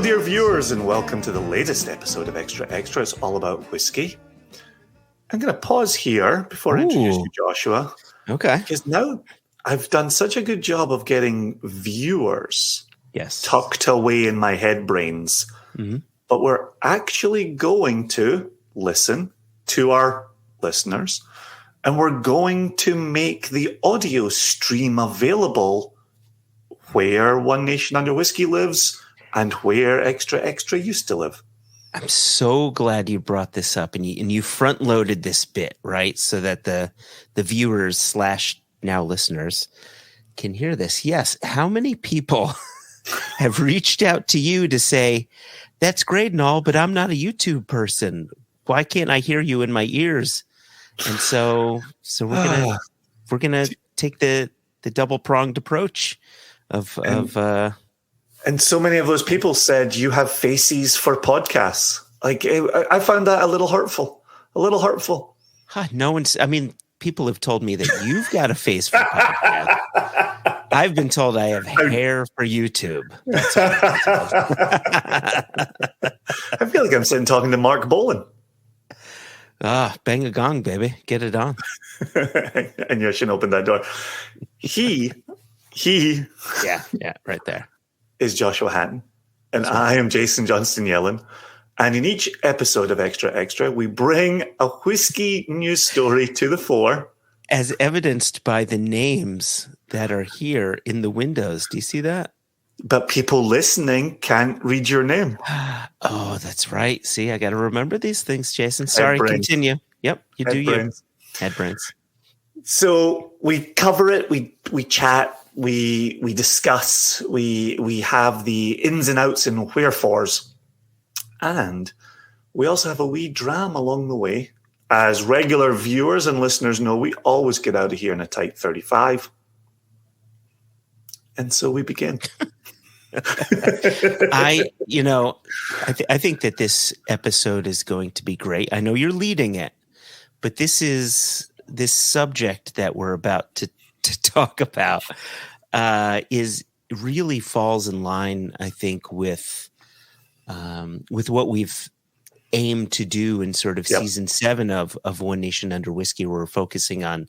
dear viewers, and welcome to the latest episode of Extra Extra. It's all about whiskey. I'm going to pause here before I introduce you, Joshua. Okay. Because now I've done such a good job of getting viewers tucked away in my head brains. Mm-hmm. But we're actually going to listen to our listeners, and we're going to make the audio stream available where One Nation Under Whiskey lives and where Extra Extra used to live. I'm so glad you brought this up, and you front loaded this bit, right? So that the viewers / now listeners can hear this. Yes. How many people have reached out to you to say, that's great and all, but I'm not a YouTube person. Why can't I hear you in my ears? And so we're gonna take the double pronged approach of And so many of those people said you have faces for podcasts. Like, I found that a little hurtful. No one's, I mean, people have told me that you've got a face for podcasts. I've been told I have hair for YouTube. That's what I've been told. I feel like I'm sitting talking to Mark Bolan. Bang a gong, baby. Get it on. And you shouldn't open that door. He. Yeah, right there. Is Joshua Hatton, and I am Jason Johnston Yellen. And in each episode of Extra Extra, we bring a whiskey news story to the fore. As evidenced by the names that are here in the windows. Do you see that? But people listening can't read your name. Oh, that's right. See, I got to remember these things, Jason. Sorry, continue. Yep, you do you. Head brains. So we cover it, we chat, we discuss, we have the ins and outs and wherefores. And we also have a wee dram along the way. As regular viewers and listeners know, we always get out of here in a tight 35. And so we begin. I think that this episode is going to be great. I know you're leading it, but this subject that we're about to talk about really falls in line, I think, with what we've aimed to do in sort of season 7 of One Nation Under Whiskey, where we're focusing on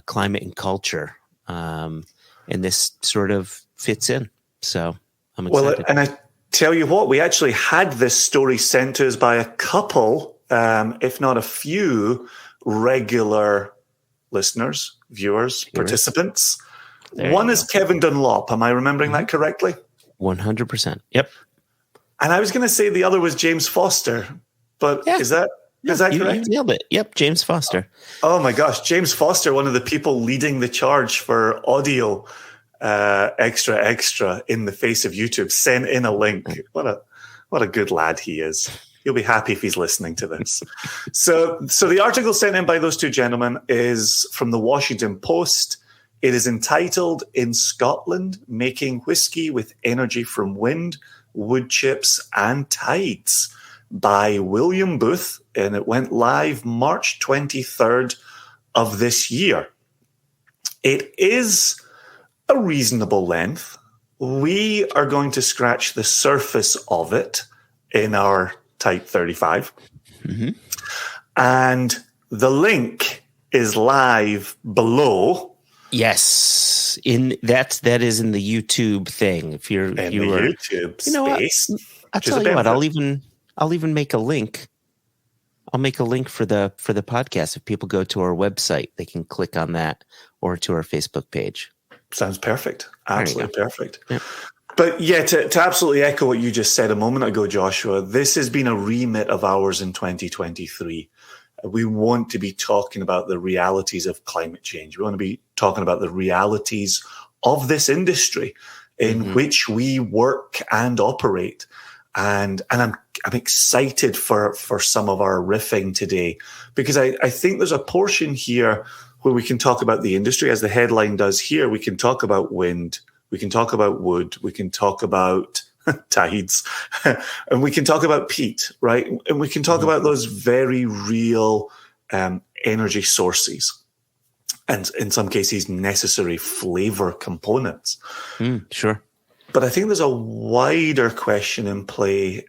climate and culture, and this sort of fits in. So I'm excited. Well, and I tell you what, we actually had this story sent to us by a couple, if not a few, regular listeners, viewers, participants. One is Kevin Dunlop. Am I remembering that correctly? 100%. Yep. And I was going to say the other was James Foster, but is that correct? You nailed it. Yep, James Foster. Oh my gosh, James Foster, one of the people leading the charge for audio extra extra in the face of YouTube, sent in a link. What a good lad he is. He'll be happy if he's listening to this. So the article sent in by those two gentlemen is from the Washington Post. It is entitled, "In Scotland, Making Whiskey with Energy from Wind, Wood Chips and Tides," by William Booth, and it went live March 23rd of this year. It is a reasonable length. We are going to scratch the surface of it in our tight 35. Mm-hmm. And the link is live below. Yes, that is in the YouTube thing. If you're YouTube space, I'll tell you what. I'll even make a link. I'll make a link for the podcast. If people go to our website, they can click on that, or to our Facebook page. Sounds perfect. Absolutely perfect. Yeah. But yeah, to absolutely echo what you just said a moment ago, Joshua, this has been a remit of ours in 2023. We want to be talking about the realities of climate change. We want to be talking about the realities of this industry in which we work and operate. And I'm excited for some of our riffing today, because I think there's a portion here where we can talk about the industry, as the headline does here. We can talk about wind, we can talk about wood, we can talk about tides, and we can talk about peat, right? And we can talk about those very real energy sources, and in some cases necessary flavor components. Sure. But I think there's a wider question in play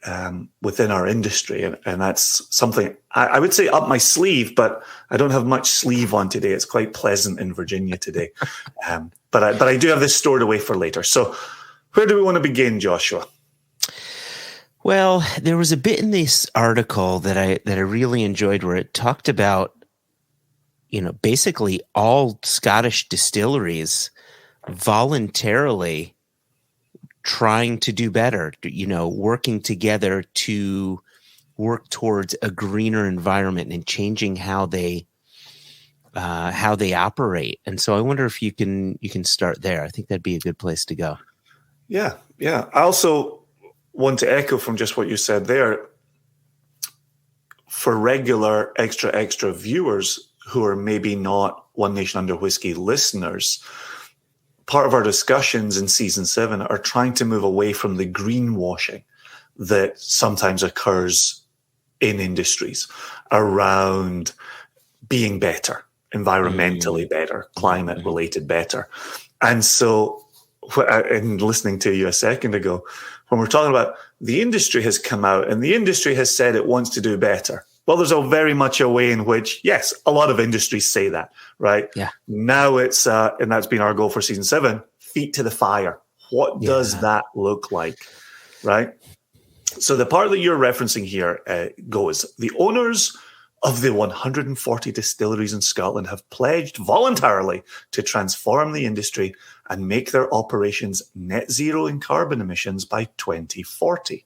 within our industry, and that's something I would say up my sleeve, but I don't have much sleeve on today. It's quite pleasant in Virginia today, but I do have this stored away for later. So, where do we want to begin, Joshua? Well, there was a bit in this article that I really enjoyed where it talked about, basically all Scottish distilleries voluntarily trying to do better, working together to work towards a greener environment and changing how they operate. And so I wonder if you can start there. I think that'd be a good place to go. Yeah. I also want to echo from just what you said there. For regular extra viewers who are maybe not One Nation Under Whisky listeners, part of our discussions in season 7 are trying to move away from the greenwashing that sometimes occurs in industries around being better, environmentally better, climate related better. And so, in listening to you a second ago, when we're talking about the industry has come out and the industry has said it wants to do better. Well, there's a very much a way in which, yes, a lot of industries say that, right? Yeah. Now it's, and that's been our goal for season 7, feet to the fire. What does that look like, right? So the part that you're referencing here goes, the owners of the 140 distilleries in Scotland have pledged voluntarily to transform the industry and make their operations net zero in carbon emissions by 2040,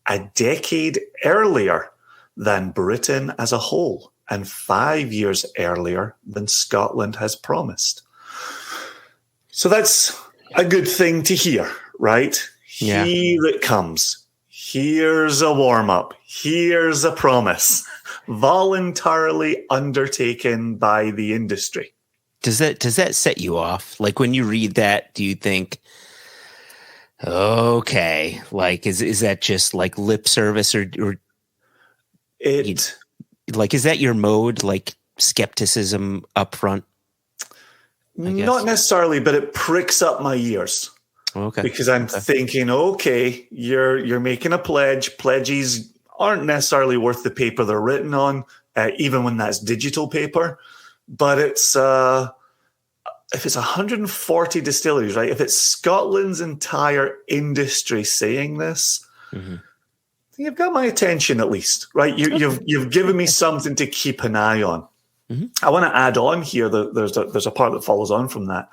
a decade earlier than Britain as a whole, and 5 years earlier than Scotland has promised. So that's a good thing to hear, right? Yeah. Here it comes. Here's a warm-up. Here's a promise. Voluntarily undertaken by the industry. Does that set you off? Like when you read that, do you think, okay, like is that just like lip service or like, is that your mode, like skepticism up front? Not necessarily, but it pricks up my ears. Okay. Because I'm thinking, okay, you're making a pledge. Pledges aren't necessarily worth the paper they're written on, even when that's digital paper. But it's if it's 140 distilleries, right? If it's Scotland's entire industry saying this, you've got my attention at least, right? You've given me something to keep an eye on. I want to add on here that there's a part that follows on from that.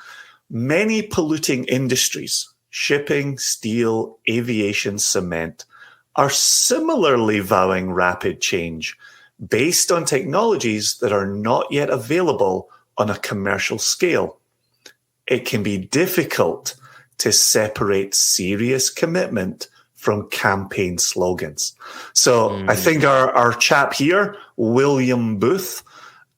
Many polluting industries, shipping, steel, aviation, cement, are similarly vowing rapid change based on technologies that are not yet available on a commercial scale. It can be difficult to separate serious commitment from campaign slogans. So I think our chap here, William Booth,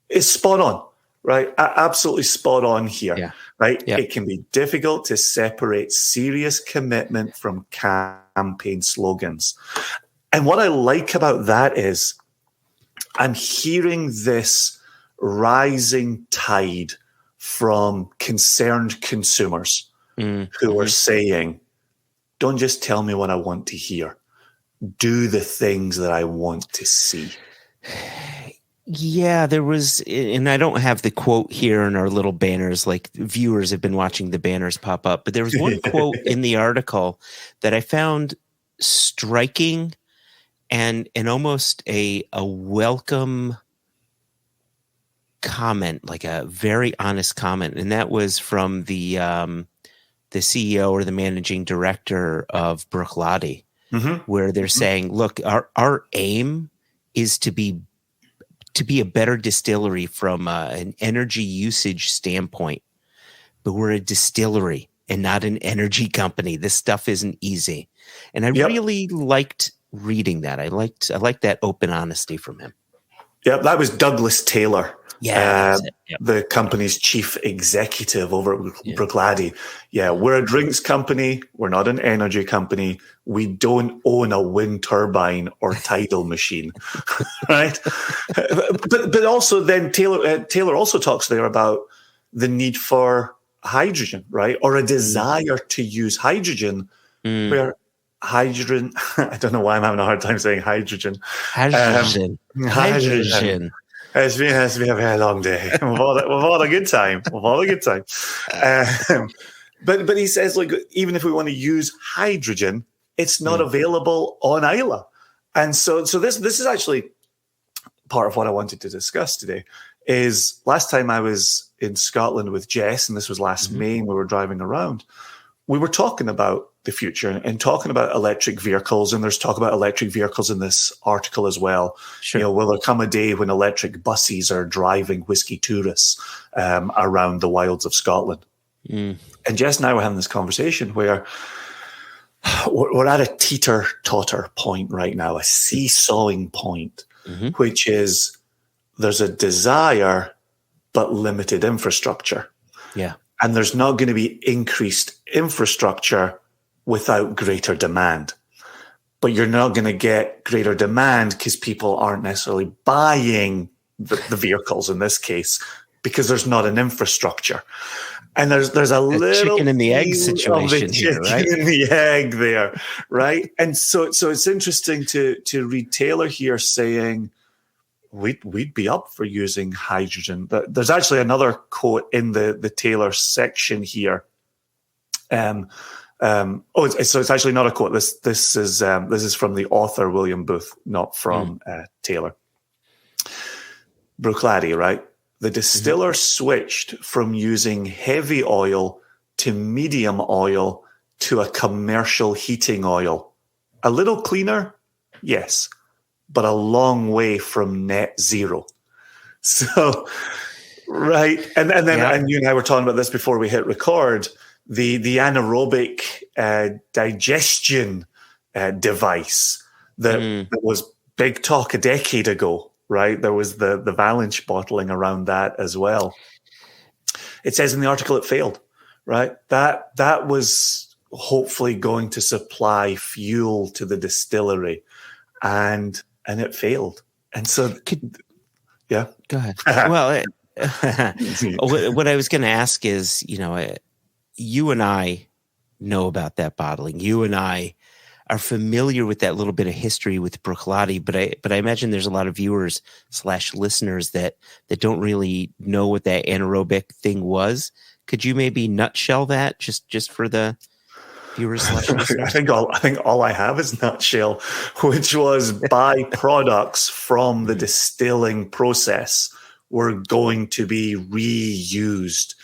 is spot on, right? Absolutely spot on here, right? Yeah. It can be difficult to separate serious commitment from campaign slogans. And what I like about that is I'm hearing this rising tide from concerned consumers who are saying, don't just tell me what I want to hear. Do the things that I want to see. Yeah, there was, and I don't have the quote here in our little banners, like viewers have been watching the banners pop up, but there was one quote in the article that I found striking and almost a welcome comment, like a very honest comment. And that was from the CEO or the managing director of Bruichladdich, where they're saying, look, our aim is to be a better distillery from an energy usage standpoint, but we're a distillery and not an energy company. This stuff isn't easy. And I really liked reading that. I liked that open honesty from him. Yeah, that was Douglas Taylor. Yeah, the company's chief executive over at Bruichladdich. Yeah, we're a drinks company. We're not an energy company. We don't own a wind turbine or tidal machine, right? But also then Taylor also talks there about the need for hydrogen, right? Or a desire to use hydrogen, where hydrogen, I don't know why I'm having a hard time saying hydrogen. Hydrogen. It's been a very long day. We've all a good time. But he says, like, even if we want to use hydrogen, it's not available on Isla. And so this is actually part of what I wanted to discuss today. Is last time I was in Scotland with Jess, and this was last May, and we were driving around, we were talking about the future and talking about electric vehicles, and there's talk about electric vehicles in this article as well. Sure. You know, will there come a day when electric buses are driving whiskey tourists around the wilds of Scotland? And Jess and I were having this conversation where we're at a teeter-totter point right now, a seesawing point, which is there's a desire but limited infrastructure. Yeah. And there's not going to be increased infrastructure without greater demand. But you're not going to get greater demand because people aren't necessarily buying the vehicles in this case, because there's not an infrastructure. And there's a little chicken and the egg situation here, right? Chicken and the egg there, right? And so it's interesting to read Taylor here saying we'd be up for using hydrogen. There's actually another quote in the Taylor section here. So it's actually not a quote. This is from the author William Booth, not from Taylor. Bruichladdich, right? The distiller switched from using heavy oil to medium oil to a commercial heating oil. A little cleaner, yes, but a long way from net zero. So, right. And then and you and I were talking about this before we hit record, the anaerobic digestion device that was big talk a decade ago. Right, there was the Valanche bottling around that as well. It says in the article it failed. Right, that was hopefully going to supply fuel to the distillery, and it failed. And so, yeah, go ahead. Well, what I was going to ask is, you and I know about that bottling. You and I are familiar with that little bit of history with Bruichladdich, but I imagine there's a lot of viewers / listeners that don't really know what that anaerobic thing was. Could you maybe nutshell that just for the viewers / listeners? I think all I have is nutshell, which was byproducts from the distilling process were going to be reused,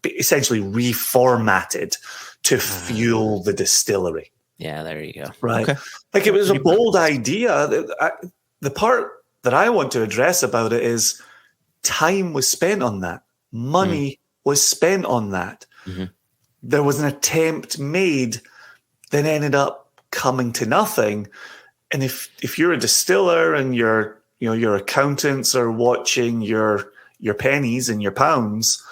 essentially reformatted to fuel the distillery. Yeah, there you go. Right. Okay. Like, it was a bold idea. The part that I want to address about it is time was spent on that. Money was spent on that. There was an attempt made that ended up coming to nothing. And if you're a distiller and your accountants are watching your pennies and your pounds,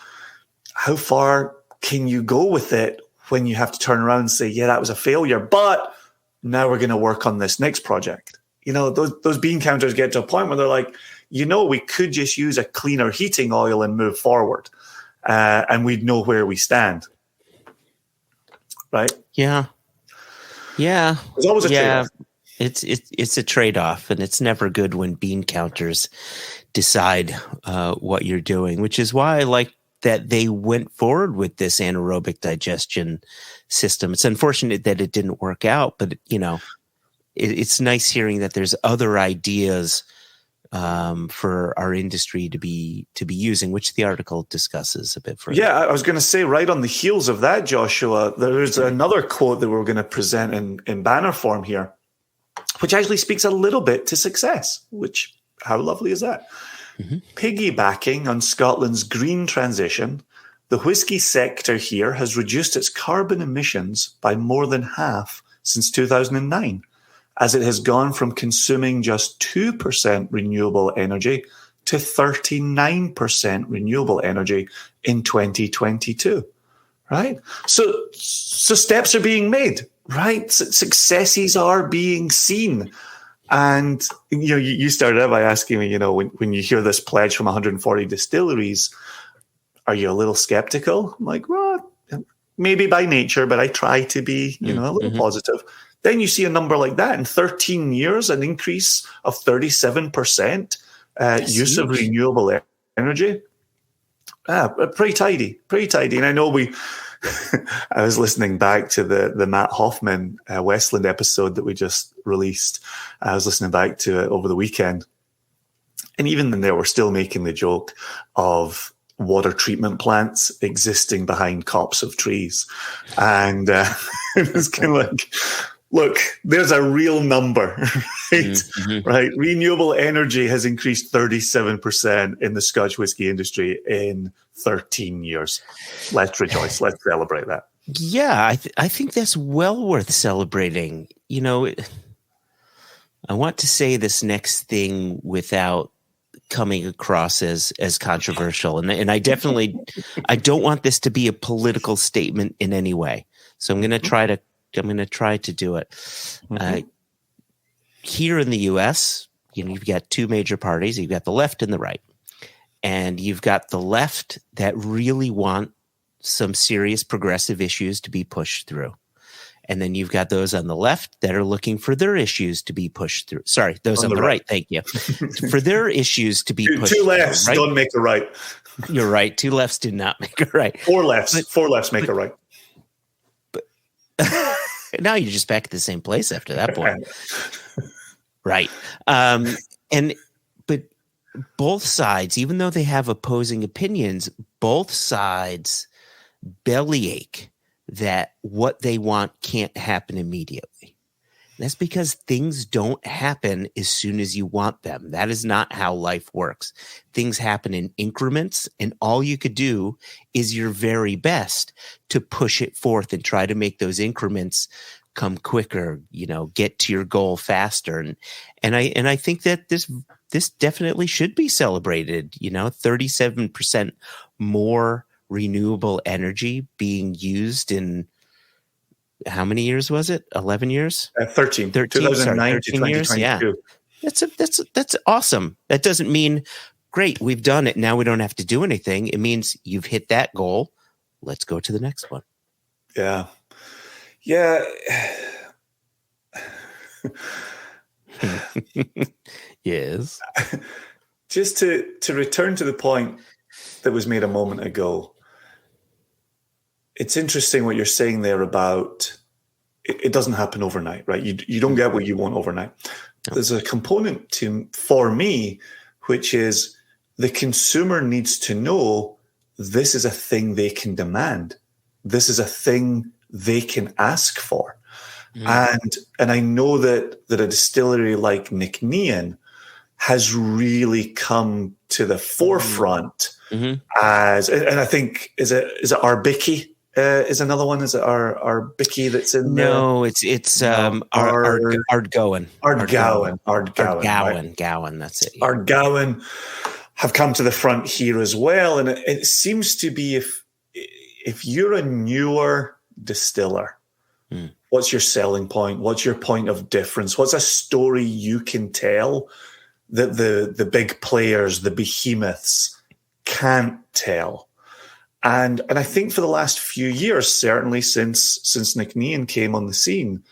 how far can you go with it when you have to turn around and say, yeah, that was a failure, but now we're going to work on this next project? Those bean counters get to a point where they're like, we could just use a cleaner heating oil and move forward, and we'd know where we stand. Right? Yeah. Yeah. There's always a trade-off. It's a trade-off, and it's never good when bean counters decide what you're doing, which is why I like that they went forward with this anaerobic digestion system. It's unfortunate that it didn't work out, but it's nice hearing that there's other ideas for our industry to be using, which the article discusses a bit further. Yeah, I was going to say, right on the heels of that, Joshua, there's another quote that we're going to present in banner form here, which actually speaks a little bit to success, which, how lovely is that? Piggybacking on Scotland's green transition, the whiskey sector here has reduced its carbon emissions by more than half since 2009, as it has gone from consuming just 2% renewable energy to 39% renewable energy in 2022. Right? So steps are being made, right? Successes are being seen. And you started out by asking me, when you hear this pledge from 140 distilleries, are you a little skeptical? I'm like, well, maybe by nature, but I try to be, a little positive. Then you see a number like that in 13 years, an increase of 37% use of renewable energy. Pretty tidy. And I know I was listening back to the Matt Hoffman Westland episode that we just released. I was listening back to it over the weekend. And even then there, we're still making the joke of water treatment plants existing behind copse of trees. And it's kind of like, look, there's a real number, right? Right. Renewable energy has increased 37% in the Scotch whisky industry in 13 years. Let's rejoice. Let's celebrate that. Yeah, I think that's well worth celebrating. I want to say this next thing without coming across as controversial. And I definitely, I don't want this to be a political statement in any way. So I'm going to try to do it. Here in the US, you've got two major parties. You've got the left and the right. And you've got the left that really want some serious progressive issues to be pushed through. And then you've got those on the left that are looking for their issues to be pushed through. Sorry, those on the right. Thank you. For their issues to be pushed through. Two lefts don't make a right. You're right. Two lefts do not make a right. Four lefts make a right. But now you're just back at the same place after that point. Right. But both sides, even though they have opposing opinions, both sides bellyache that what they want can't happen immediately. That's because things don't happen as soon as you want them. That is not how life works. Things happen in increments, and all you could do is your very best to push it forth and try to make those increments come quicker, get to your goal faster. And I think that this definitely should be celebrated, 37% more renewable energy being used in how many years was it? 11 years? 13. 2009 to 2022. Years? Yeah. That's awesome. That doesn't mean, great, we've done it. Now we don't have to do anything. It means you've hit that goal. Let's go to the next one. Yeah. Yeah. Yes. Just to return to the point that was made a moment ago, it's interesting what you're saying there about it doesn't happen overnight, right? You don't get what you want overnight. There's a component for me, which is the consumer needs to know this is a thing they can demand. This is a thing they can ask for. And I know that a distillery like Nicnean has really come to the forefront as, and I think, is it Arbiki? Is another one? Is it our Bicky that's in there? No, it's Ardgowan. Right? Gowan. That's it. Yeah. Ardgowan have come to the front here as well, and it seems to be if you're a newer distiller, what's your selling point? What's your point of difference? What's a story you can tell that the big players, the behemoths, can't tell? And I think for the last few years, certainly since Nicnean came on the scene,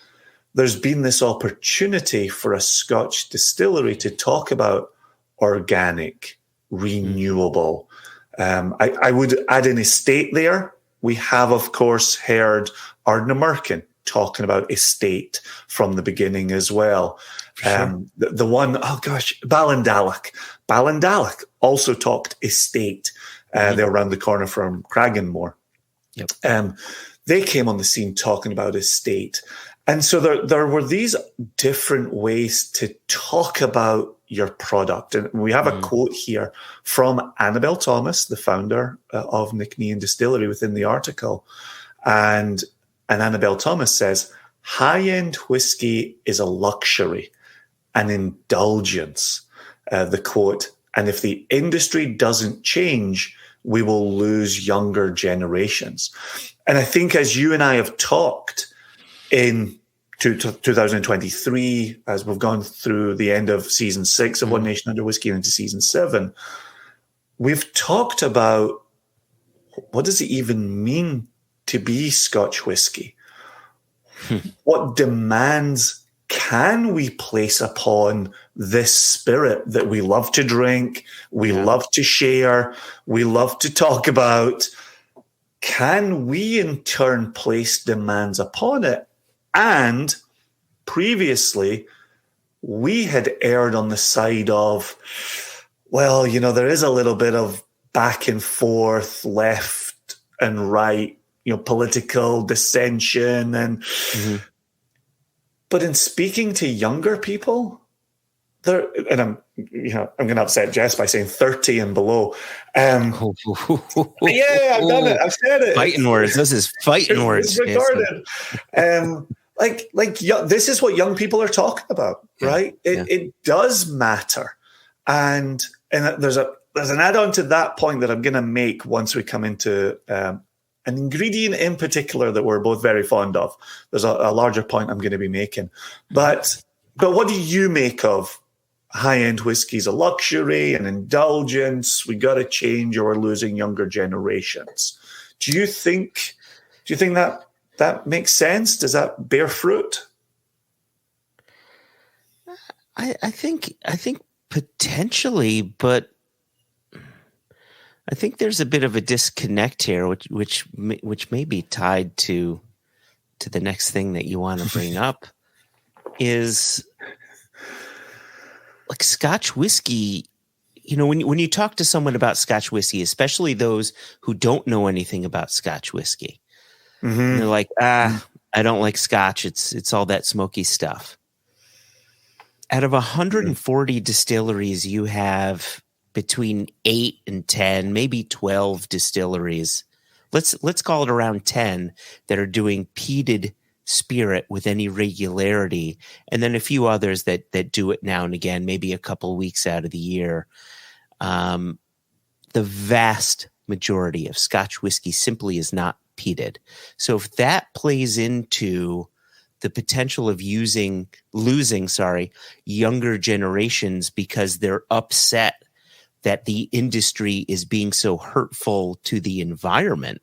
there's been this opportunity for a Scotch distillery to talk about organic, renewable. I would add an estate there. We have, of course, heard Ardnamurchan talking about estate from the beginning as well. Sure. The one, Ballindallack. Ballindallack also talked estate. They're around the corner from Cragganmore. Yep. They came on the scene talking about estate. And so there were these different ways to talk about your product. And we have a quote here from Annabelle Thomas, the founder of Nicnean Distillery, within the article. And Annabelle Thomas says, high-end whiskey is a luxury, an indulgence, the quote. And if the industry doesn't change, we will lose younger generations. And I think as you and I have talked in 2023, as we've gone through the end of season 6 of One Nation Under Whiskey and into season 7, we've talked about what does it even mean to be Scotch whiskey? What demands can we place upon this spirit that we love to drink, we love to share, we love to talk about? Can we in turn place demands upon it? And previously, we had erred on the side of, well, there is a little bit of back and forth, left and right, political dissension. And but in speaking to younger people, and I'm going to upset Jess by saying 30 and below. Yeah, I've done it. I've said it. Fighting words. This is fighting words. It's recorded. This is what young people are talking about, right? It does matter, and there's an add-on to that point that I'm going to make once we come into an ingredient in particular that we're both very fond of. There's a larger point I'm going to be making, but what do you make of high-end whiskey is a luxury, an indulgence? We got to change, or we're losing younger generations. Do you think that makes sense? Does that bear fruit? I think potentially, but I think there's a bit of a disconnect here, which may be tied to the next thing that you want to bring up is like Scotch whiskey. When you talk to someone about Scotch whiskey, especially those who don't know anything about Scotch whiskey, they're like, I don't like Scotch. It's all that smoky stuff. Out of 140 distilleries, you have between 8 and 10, maybe 12 distilleries. Let's call it around 10 that are doing peated spirit with any regularity, and then a few others that do it now and again, maybe a couple weeks out of the year. The vast majority of Scotch whiskey simply is not peated. So if that plays into the potential of losing younger generations because they're upset that the industry is being so hurtful to the environment,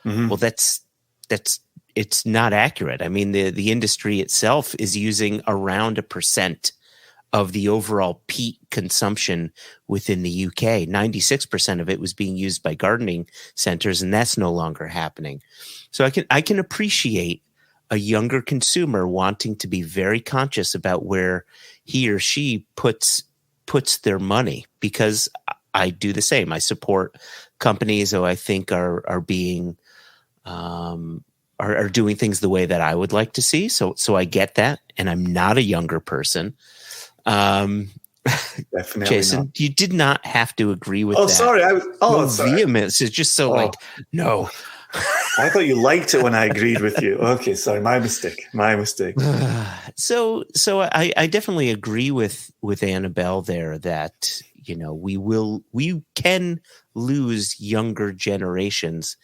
well, it's not accurate. I mean, the industry itself is using around 1% of the overall peat consumption within the UK. 96% of it was being used by gardening centers, and that's no longer happening. So I can appreciate a younger consumer wanting to be very conscious about where he or she puts their money, because I do the same. I support companies who I think are being are doing things the way that I would like to see. So I get that, and I'm not a younger person. Definitely, Jason, not. You did not have to agree with that. Oh, sorry. Sorry. Vehemence is just so no. I thought you liked it when I agreed with you. Okay, sorry, my mistake. So I definitely agree with Annabelle there that we can lose younger generations.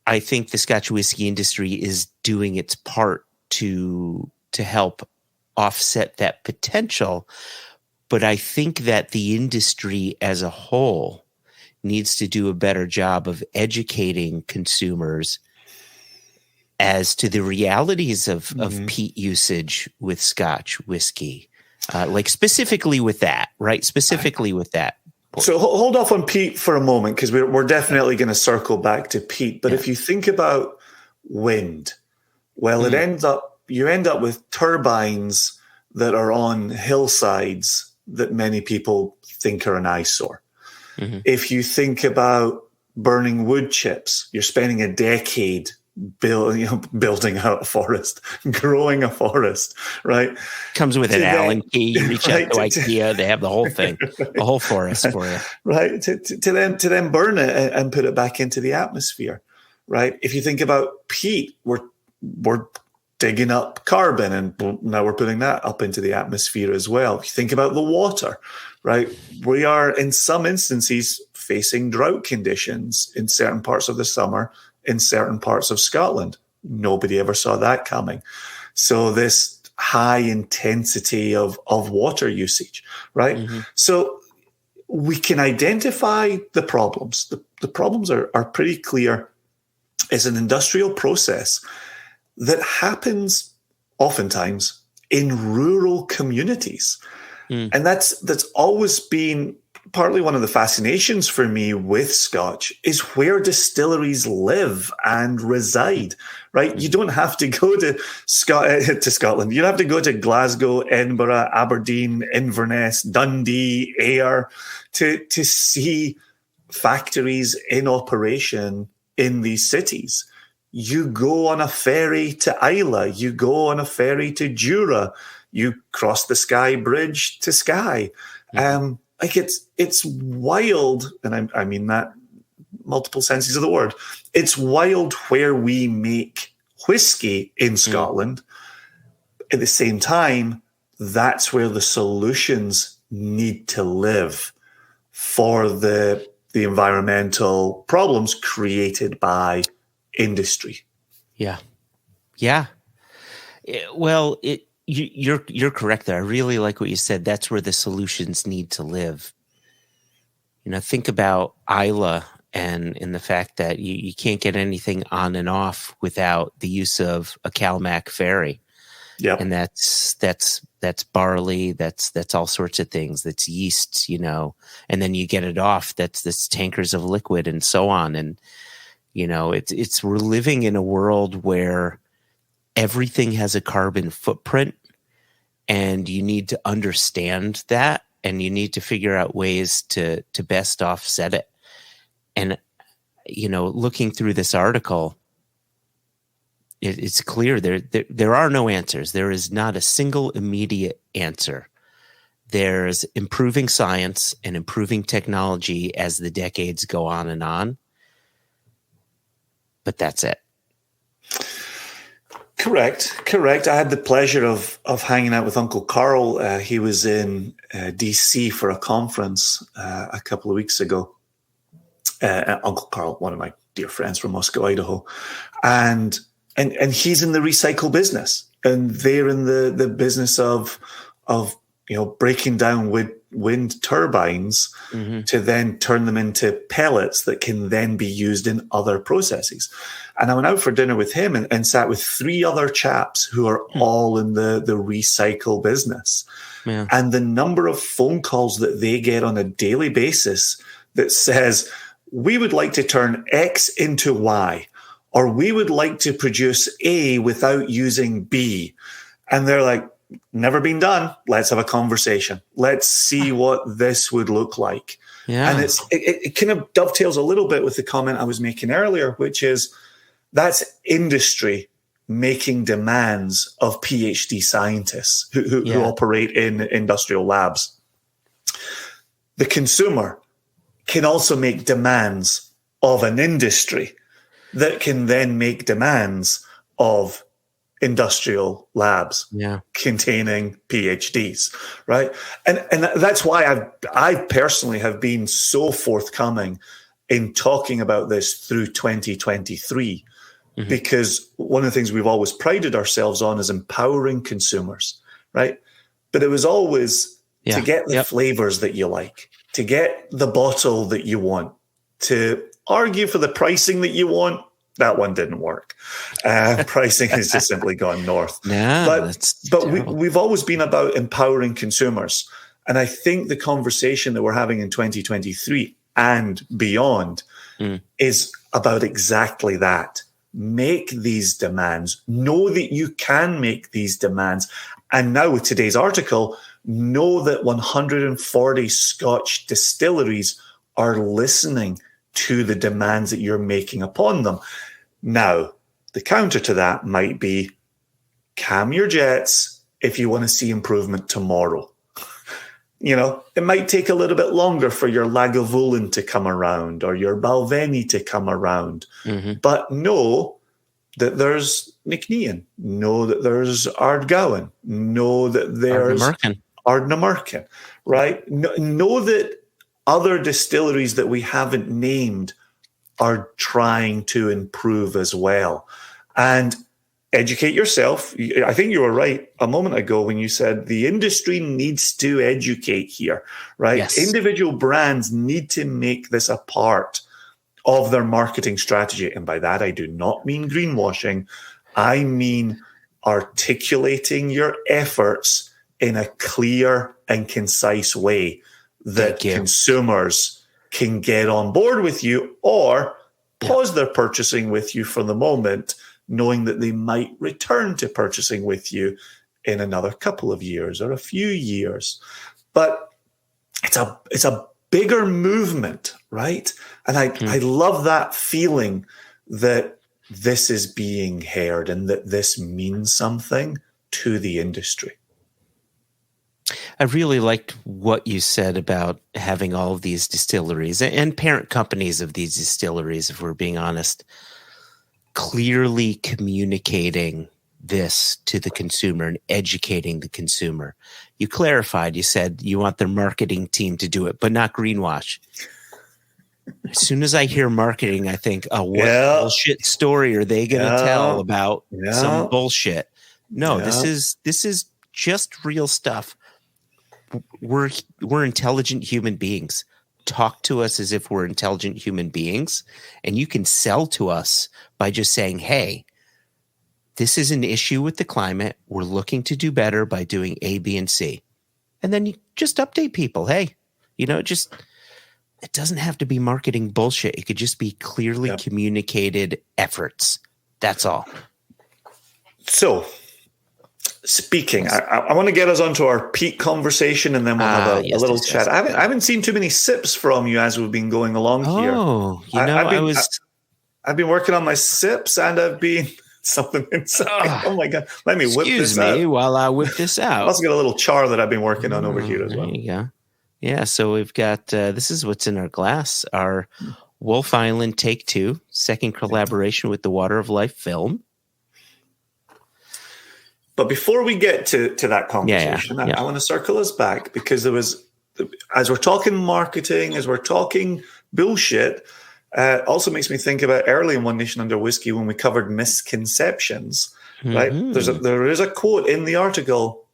I think the Scotch whiskey industry is doing its part to help offset that potential, but I think that the industry as a whole needs to do a better job of educating consumers as to the realities of peat usage with Scotch whiskey, like specifically with that, right? Specifically with that. So hold off on peat for a moment, because we're definitely going to circle back to peat. But if you think about wind, well, you end up with turbines that are on hillsides that many people think are an eyesore. If you think about burning wood chips, you're spending a decade building out a forest, growing a forest, right? Comes with an Allen key. You reach out to IKEA, they have the whole thing, the whole forest for you. Right. To then burn it and put it back into the atmosphere, right? If you think about peat, we're digging up carbon, and now we're putting that up into the atmosphere as well. If you think about the water, right? We are in some instances facing drought conditions in certain parts of the summer in certain parts of Scotland. Nobody ever saw that coming. So this high intensity of water usage, right? So we can identify the problems. the problems are pretty clear. It's an industrial process that happens oftentimes in rural communities. And that's always been partly one of the fascinations for me with Scotch, is where distilleries live and reside, right? You don't have to go to Scotland. You don't have to go to Glasgow, Edinburgh, Aberdeen, Inverness, Dundee, Ayr to see factories in operation in these cities. You go on a ferry to Islay. You go on a ferry to Jura. You cross the Skye Bridge to Skye. Like it's wild, and I mean that multiple senses of the word. It's wild where we make whiskey in Scotland. At the same time, that's where the solutions need to live for the environmental problems created by industry. Yeah. Well, you're correct there. I really like what you said. That's where the solutions need to live. Think about Islay and the fact that you can't get anything on and off without the use of a Calmac ferry. Yeah, and that's barley. That's all sorts of things. That's yeast, and then you get it off. That's tankers of liquid and so on. And we're living in a world where everything has a carbon footprint, and you need to understand that, and you need to figure out ways to best offset it. And, looking through this article, it's clear there are no answers. There is not a single immediate answer. There's improving science and improving technology as the decades go on and on. But that's it. Correct. I had the pleasure of hanging out with Uncle Carl. He was in DC for a conference a couple of weeks ago. Uncle Carl, one of my dear friends from Moscow, Idaho, and he's in the recycle business, and they're in the business of breaking down wind turbines to then turn them into pellets that can then be used in other processes. And I went out for dinner with him and sat with 3 other chaps who are all in the recycle business. Yeah. And the number of phone calls that they get on a daily basis that says, we would like to turn X into Y, or we would like to produce A without using B. And they're like, never been done. Let's have a conversation. Let's see what this would look like. Yeah. And it kind of dovetails a little bit with the comment I was making earlier, which is that's industry making demands of PhD scientists who operate in industrial labs. The consumer can also make demands of an industry that can then make demands of industrial labs containing PhDs, right? And that's why I personally have been so forthcoming in talking about this through 2023, because one of the things we've always prided ourselves on is empowering consumers, right? But it was always to get the flavors that you like, to get the bottle that you want, to argue for the pricing that you want. That one didn't work. Pricing has just simply gone north. But we've always been about empowering consumers. And I think the conversation that we're having in 2023 and beyond is about exactly that. Make these demands. Know that you can make these demands. And now with today's article, know that 140 Scotch distilleries are listening to the demands that you're making upon them. Now, the counter to that might be calm your jets if you want to see improvement tomorrow. It might take a little bit longer for your Lagavulin to come around or your Balvenie to come around. But know that there's Nicnean. Know that there's Ardgowan. Know that there's Ardnamurchan, right? Know that other distilleries that we haven't named are trying to improve as well. And educate yourself. I think you were right a moment ago when you said the industry needs to educate here, right? Yes. Individual brands need to make this a part of their marketing strategy. And by that, I do not mean greenwashing. I mean articulating your efforts in a clear and concise way that consumers can get on board with you or pause their purchasing with you for the moment, knowing that they might return to purchasing with you in another couple of years or a few years. But it's a bigger movement, right? And I love that feeling that this is being heard and that this means something to the industry. I really liked what you said about having all of these distilleries and parent companies of these distilleries, if we're being honest, clearly communicating this to the consumer and educating the consumer. You clarified, you said you want their marketing team to do it, but not greenwash. As soon as I hear marketing, I think, oh, what bullshit story are they going to tell about some bullshit? No, this is just real stuff. We're intelligent human beings. Talk to us as if we're intelligent human beings, and you can sell to us by just saying, hey, this is an issue with the climate. We're looking to do better by doing A, B, and C. And then you just update people. Hey, it doesn't have to be marketing bullshit. It could just be clearly communicated efforts. That's all. So, speaking, I want to get us onto our peat conversation, and then we'll have a little chat. I haven't seen too many sips from you as we've been going along here. Oh, I've been working on my sips, and I've been something inside. Oh my God! Let me whip this out. Excuse me while I whip this out. I've also got a little char that I've been working on over here as well. There you go. Yeah, so we've got this is what's in our glass. Our Wolf Island Take 2, second collaboration with the Water of Life film. But before we get to that conversation, I want to circle us back, because there was, as we're talking marketing, as we're talking bullshit, also makes me think about early in One Nation Under Whiskey when we covered misconceptions, right? There is a quote in the article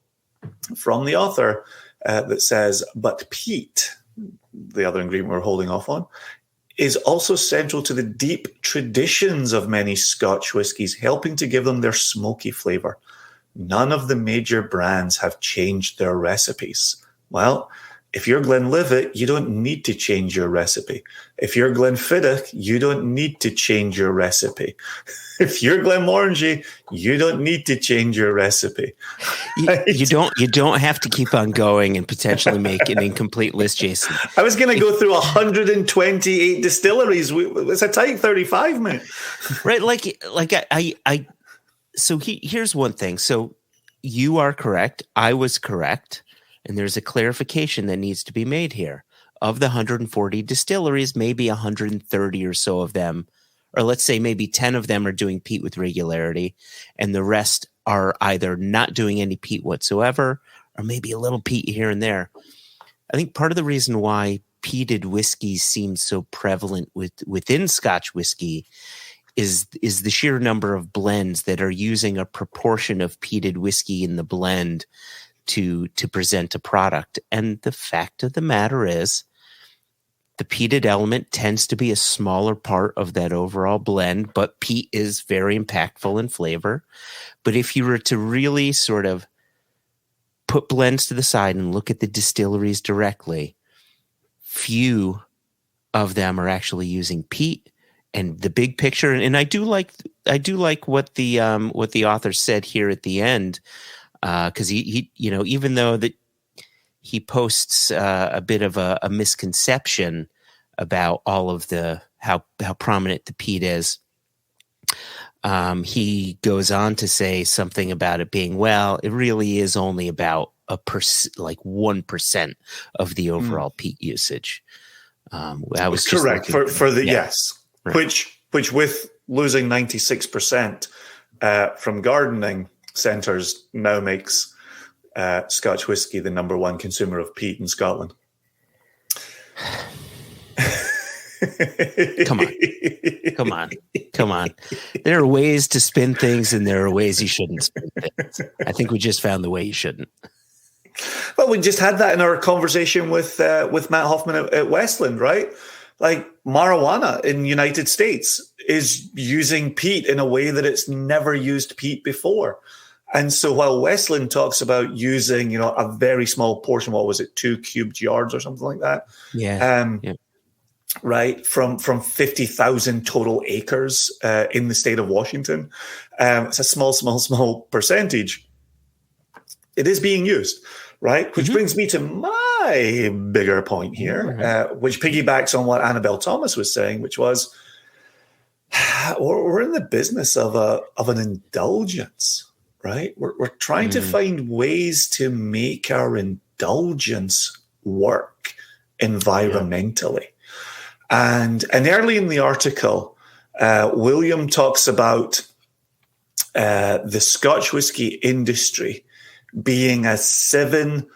from the author that says, but peat, the other ingredient we're holding off on, is also central to the deep traditions of many Scotch whiskies, helping to give them their smoky flavor. None of the major brands have changed their recipes. Well, if you're Glenlivet, you don't need to change your recipe. If you're Glenfiddich, you don't need to change your recipe. If you're Glenmorangie, you don't need to change your recipe. You don't have to keep on going and potentially make an incomplete list, Jason. I was going to go through 128 distilleries. It's a tight 35 minutes. Right, So here's one thing. So you are correct. I was correct. And there's a clarification that needs to be made here. Of the 140 distilleries, maybe 130 or so of them, or let's say maybe 10 of them are doing peat with regularity, and the rest are either not doing any peat whatsoever, or maybe a little peat here and there. I think part of the reason why peated whiskey seems so prevalent within Scotch whiskey is the sheer number of blends that are using a proportion of peated whiskey in the blend to present a product. And the fact of the matter is, the peated element tends to be a smaller part of that overall blend, but peat is very impactful in flavor. But if you were to really sort of put blends to the side and look at the distilleries directly, few of them are actually using peat. And the big picture, and I do like what the author said here at the end, because he even though that he posts a bit of a misconception about all of the how prominent the peat is, he goes on to say something about it being, well, it really is only about 1% of the overall peat usage. I was correct for the yes. Right. Which with losing 96% from gardening centres now makes Scotch whisky the number one consumer of peat in Scotland. Come on. There are ways to spin things, and there are ways you shouldn't spin things. I think we just found the way you shouldn't. Well, we just had that in our conversation with Matt Hoffman at Westland, right? Like marijuana in the United States is using peat in a way that it's never used peat before. And so while Westland talks about using, a very small portion, what was it, 2 cubed yards or something like that? Yeah. Right, from 50,000 total acres in the state of Washington. It's a small percentage. It is being used, right? Which brings me to my bigger point here, which piggybacks on what Annabelle Thomas was saying, which was we're in the business of an indulgence, right? We're trying to find ways to make our indulgence work environmentally. And early in the article, William talks about the Scotch whisky industry being a $7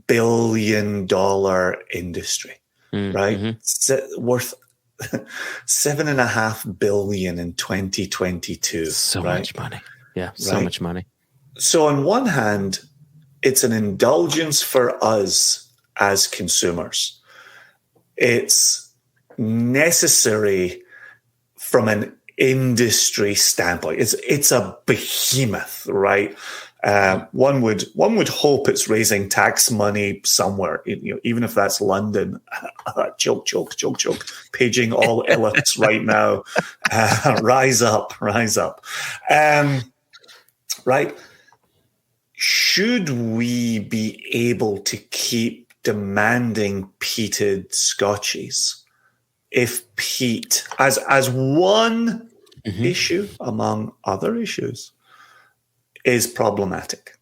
billion industry, right? Worth $7.5 billion in 2022. So right? much money. Yeah, so much money. So on one hand, it's an indulgence for us as consumers. It's necessary from an industry standpoint. It's a behemoth, right? One would hope it's raising tax money somewhere, even if that's London. Choke, paging all elites right now. Rise up. Right? Should we be able to keep demanding peated scotches if peat, as one issue among other issues, is problematic?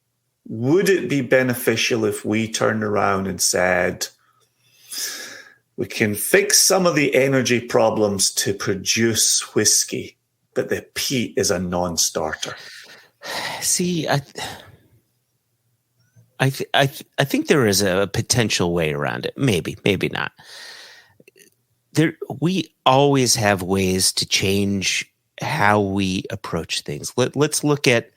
Would it be beneficial if we turned around and said, we can fix some of the energy problems to produce whiskey, but the peat is a non-starter? See, I think there is a potential way around it. Maybe not. We always have ways to change how we approach things. Let's look at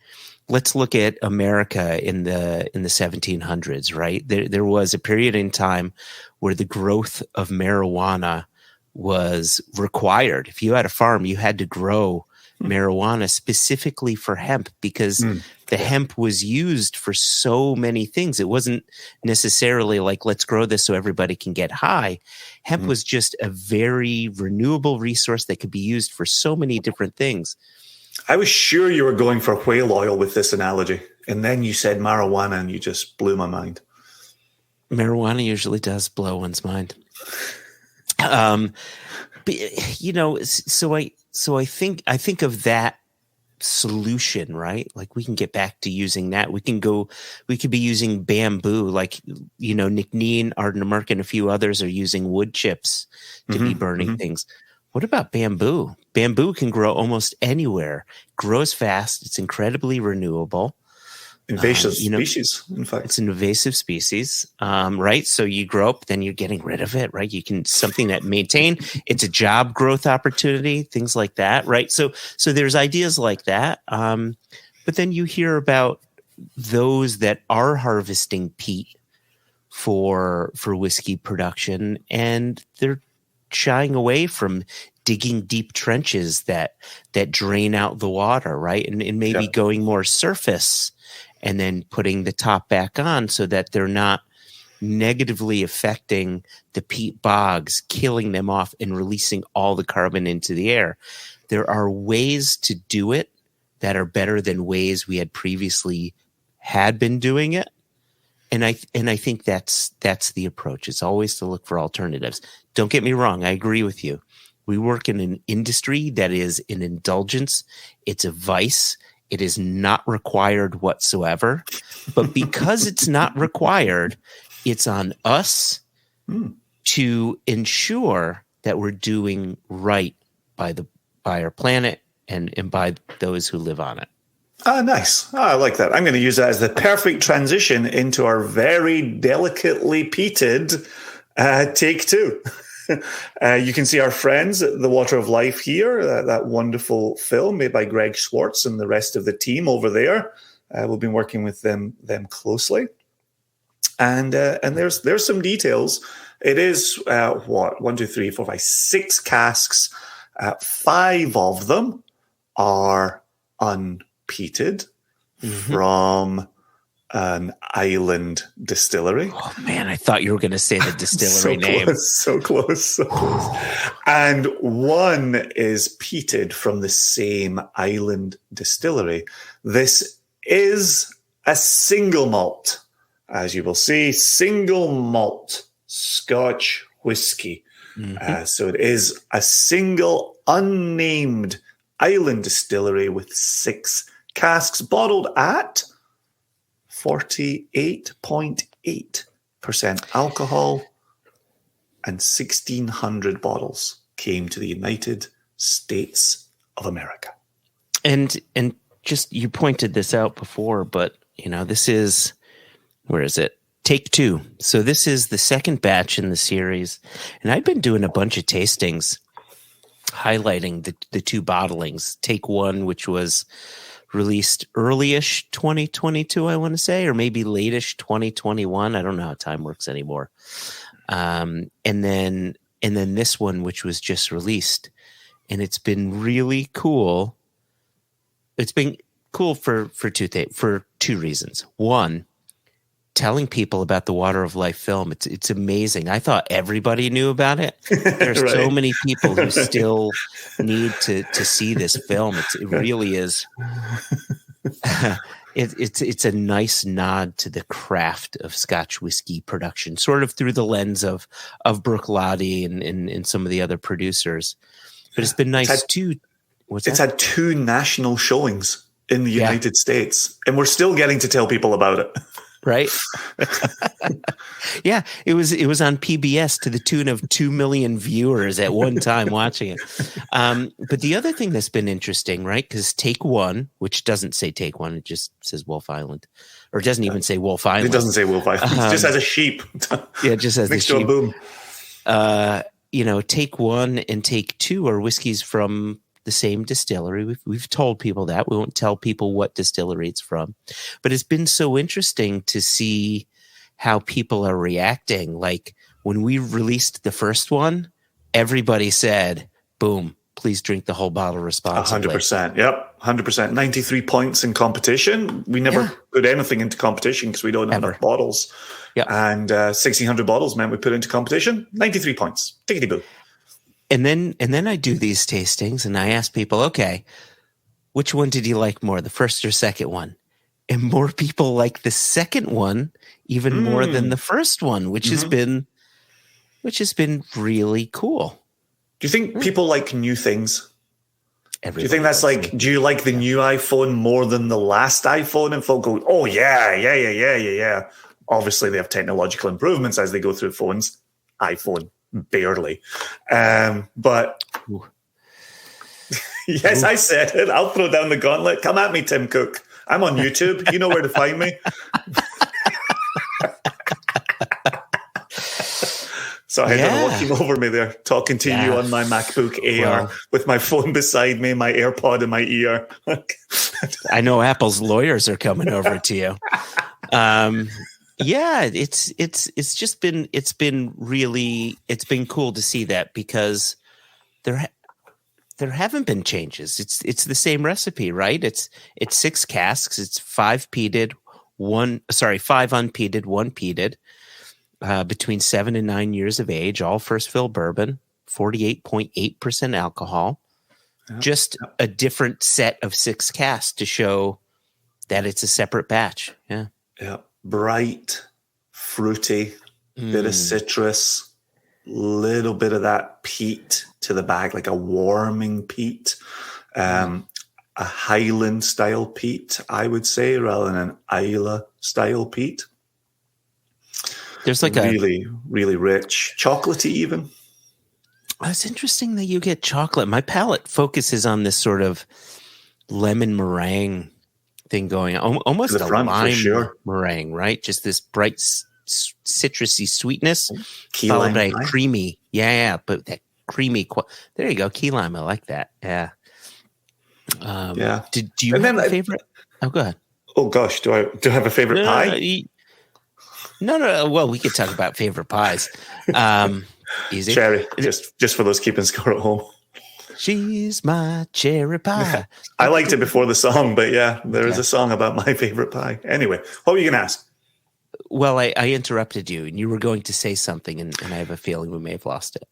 America in the 1700s, right? There was a period in time where the growth of marijuana was required. If you had a farm, you had to grow marijuana specifically for hemp because the hemp was used for so many things. It wasn't necessarily like, let's grow this so everybody can get high. Hemp was just a very renewable resource that could be used for so many different things. I was sure you were going for whale oil with this analogy. And then you said marijuana and you just blew my mind. Marijuana usually does blow one's mind. But, so I think of that solution, right? Like we can get back to using that. We could be using bamboo, like, Nick Neen, Arden Merck, and a few others are using wood chips to be burning things. What about bamboo? Bamboo can grow almost anywhere, grows fast. It's incredibly renewable. Invasive species, in fact. It's an invasive species, right? So you grow up, then you're getting rid of it, right? You can something that maintain. It's a job growth opportunity, things like that, right? So there's ideas like that. But then you hear about those that are harvesting peat for whiskey production, and they're shying away from digging deep trenches that drain out the water, right? And maybe going more surface, and then putting the top back on so that they're not negatively affecting the peat bogs, killing them off and releasing all the carbon into the air. There are ways to do it that are better than ways we had previously had been doing it. And I think that's the approach. It's always to look for alternatives. Don't get me wrong. I agree with you. We work in an industry that is an indulgence. It's a vice. It is not required whatsoever. But because it's not required, it's on us to ensure that we're doing right by our planet and by those who live on it. Nice. I like that. I'm going to use that as the perfect transition into our very delicately peated take two. You can see our friends at The Water of Life here, that wonderful film made by Greg Schwartz and the rest of the team over there. We've been working with them closely. And there's some details It is, 6 casks. 5 of them are unpeated from an island distillery. Oh man, I thought you were going to say the distillery name. So close. And 1 is peated from the same island distillery. This is a single malt, as you will see, single malt Scotch whiskey. So it is a single unnamed island distillery with 6 casks bottled at 48.8% alcohol, and 1,600 bottles came to the United States of America. And just, you pointed this out before, but this is, where is it? Take 2. So this is the second batch in the series, and I've been doing a bunch of tastings highlighting the 2 bottlings. Take 1, which was released early-ish 2022, I want to say, or maybe late-ish 2021. I don't know how time works anymore. And then this one, which was just released, and it's been really cool. It's been cool for 2 reasons. One, telling people about the Water of Life film. It's amazing. I thought everybody knew about it. There's Right. so many people who still need to see this film. It really is. It's a nice nod to the craft of Scotch whiskey production, sort of through the lens of Brooke Lottie and some of the other producers. But it's been nice too. It's had 2 national showings in the United States, and we're still getting to tell people about it. Right? Yeah, it was on PBS to the tune of 2 million viewers at one time watching it. But the other thing that's been interesting, right? Because Take 1, which doesn't say Take 1, it just says Wolf Island, or it doesn't even say Wolf Island. It doesn't say Wolf Island. It just has a sheep. Yeah, it just has the sheep. Boom. Take 1 and Take 2 are whiskeys from the same distillery. We've told people that. We won't tell people what distillery it's from. But it's been so interesting to see how people are reacting. Like when we released the first one, everybody said, boom, please drink the whole bottle responsibly. 100%. Yep. 100%. 93 points in competition. We never put anything into competition because we don't have enough bottles. Yep. And 1,600 bottles meant we put into competition. 93 points. Tickety boo. And then I do these tastings and I ask people, okay, which one did you like more, the first or second one? And more people like the second one even more than the first one, which has been really cool. Do you think people like new things? Do you think that's like, do you like the new iPhone more than the last iPhone? And folk go, oh yeah. Obviously they have technological improvements as they go through phones. iPhone. Barely. But yes, I said it. I'll throw down the gauntlet. Come at me, Tim Cook. I'm on YouTube. You know where to find me. So I don't know what came over me there, talking to you on my MacBook Air with my phone beside me, my AirPod in my ear. I know Apple's lawyers are coming over to you. Yeah, it's been cool to see that, because there haven't been changes. It's the same recipe, right? It's 6 casks. It's 5 unpeated, 1 peated, between 7 and 9 years of age, all first fill bourbon, 48.8% alcohol. Just a different set of 6 casks to show that it's a separate batch. Yeah. Bright, fruity, bit of citrus, little bit of that peat to the back, like a warming peat, a Highland style peat, I would say, rather than an Islay style peat. There's like really, really rich, chocolatey even. It's interesting that you get chocolate. My palate focuses on this sort of lemon meringue thing going on, almost a lime meringue, right? Just this bright citrusy sweetness, key followed lime by creamy, but that creamy. There you go, key lime. I like that. Yeah. Do you have a favorite? Oh, go ahead. Oh gosh, do I have a favorite pie? No. Well, we could talk about favorite pies. Easy. Cherry, just for those keeping score at home. She's my cherry pie. I liked it before the song, but yeah, there is a song about my favorite pie. Anyway, what were you going to ask? Well, I interrupted you, and you were going to say something, and I have a feeling we may have lost it.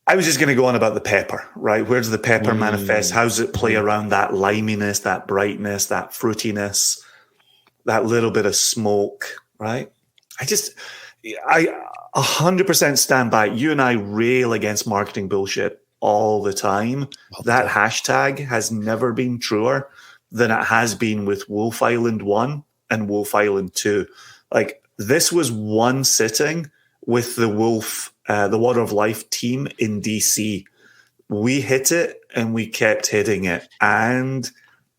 I was just going to go on about the pepper, right? Where does the pepper manifest? How does it play around that liminess, that brightness, that fruitiness, that little bit of smoke, right? I 100% stand by. You and I rail against marketing bullshit all the time. That hashtag has never been truer than it has been with Wolf Island 1 and Wolf Island 2. Like, this was one sitting with the the Water of Life team in DC. We hit it and we kept hitting it. And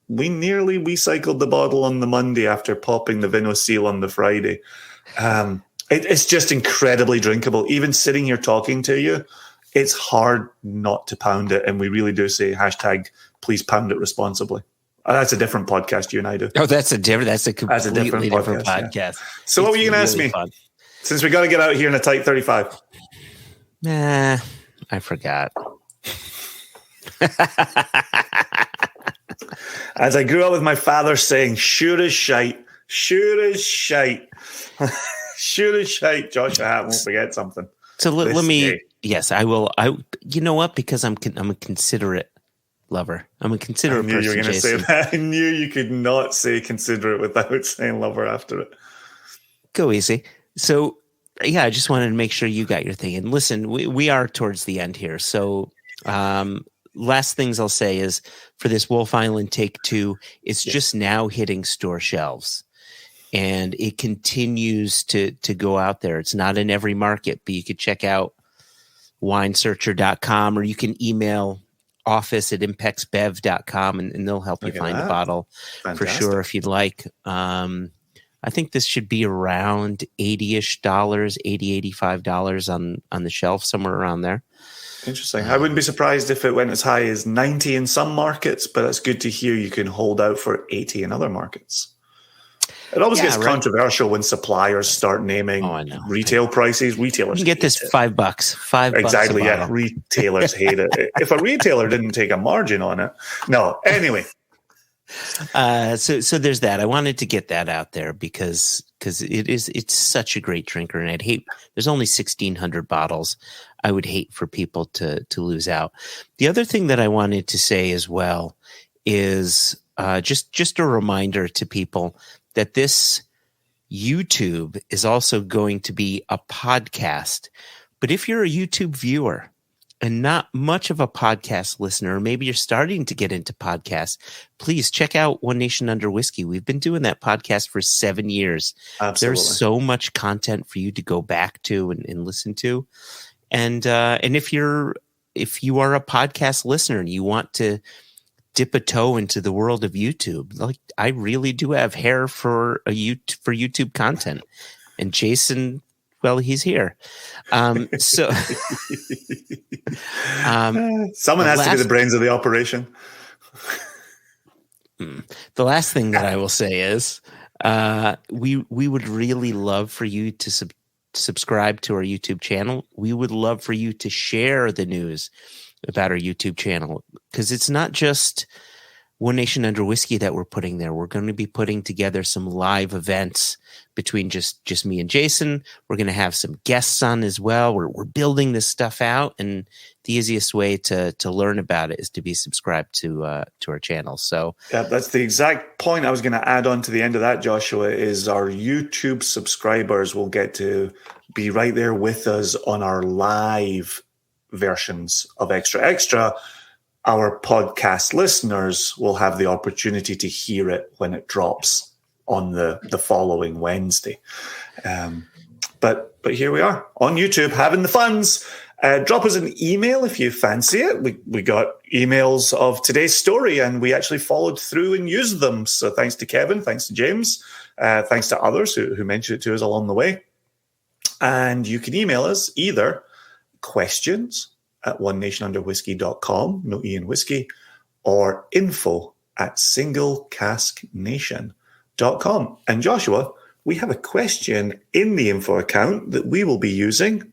we nearly recycled the bottle on the Monday after popping the Vino Seal on the Friday. It's just incredibly drinkable. Even sitting here talking to you, it's hard not to pound it. And we really do say hashtag, please pound it responsibly. That's a different podcast you and I do. Oh, that's a completely different podcast. Yeah. So what were you going to ask me? Fun. Since we got to get out here in a tight 35. Nah, I forgot. As I grew up with my father saying, sure as shite, sure as shite, sure as shite, Joshua Hatton won't forget something. So let me, yes, I will. You know what? Because I'm a considerate lover. I'm a considerate person. I knew you were going to say that. I knew you could not say considerate without saying lover after it. Go easy. So, yeah, I just wanted to make sure you got your thing. And listen, we are towards the end here. So, last things I'll say is for this Wolf Island Take 2, it's just now hitting store shelves. And it continues to go out there. It's not in every market, but you could check out winesearcher.com, or you can email office@impexbev.com and they'll help you find a bottle. Fantastic. For sure if you'd like. I think this should be around $80-ish, $85 on the shelf, somewhere around there. Interesting. I wouldn't be surprised if it went as high as 90 in some markets, but it's good to hear you can hold out for 80 in other markets. It always gets controversial when suppliers start naming retail prices. Retailers you can get this $5. $5 exactly. Yeah, retailers hate it. If a retailer didn't take a margin on it, no. Anyway, so there's that. I wanted to get that out there because it's such a great drinker, and I'd hate. There's only 1,600 bottles. I would hate for people to lose out. The other thing that I wanted to say as well is just a reminder to people that this YouTube is also going to be a podcast. But if you're a YouTube viewer and not much of a podcast listener, or maybe you're starting to get into podcasts, please check out One Nation Under Whiskey. We've been doing that podcast for 7 years. Absolutely. There's so much content for you to go back to and listen to. And if you are a podcast listener and you want to dip a toe into the world of YouTube, like I really do have hair for YouTube content, and Jason, well, he's here. Someone has to be the brains of the operation. The last thing that I will say is we would really love for you to subscribe to our YouTube channel. We would love for you to share the news about our YouTube channel, because it's not just One Nation Under Whiskey that we're putting there. We're going to be putting together some live events between just me and Jason. We're going to have some guests on as well. We're building this stuff out, and the easiest way to learn about it is to be subscribed to our channel. So yeah, that's the exact point I was going to add on to the end of that, Joshua, is our YouTube subscribers will get to be right there with us on our live versions of Extra Extra. Our podcast listeners will have the opportunity to hear it when it drops on the following Wednesday. But here we are on YouTube having the funs. Drop us an email if you fancy it. We got emails of today's story, and we actually followed through and used them. So thanks to Kevin, thanks to James, thanks to others who mentioned it to us along the way. And you can email us either questions@onenationunderwhiskey.com, no E in whiskey, or info@singlecasknation.com. And Joshua, we have a question in the info account that we will be using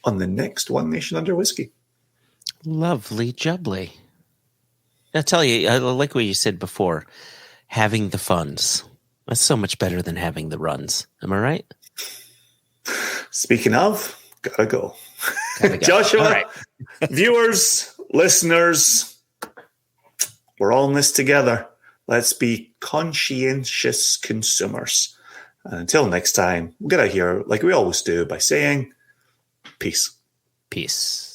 on the next One Nation Under Whiskey. Lovely jubbly. I'll tell you, I like what you said before, having the funds. That's so much better than having the runs. Am I right? Speaking of, gotta go. Gotta go. Joshua, All right. Viewers, listeners, we're all in this together. Let's be conscientious consumers. And until next time, we'll get out here like we always do by saying peace. Peace.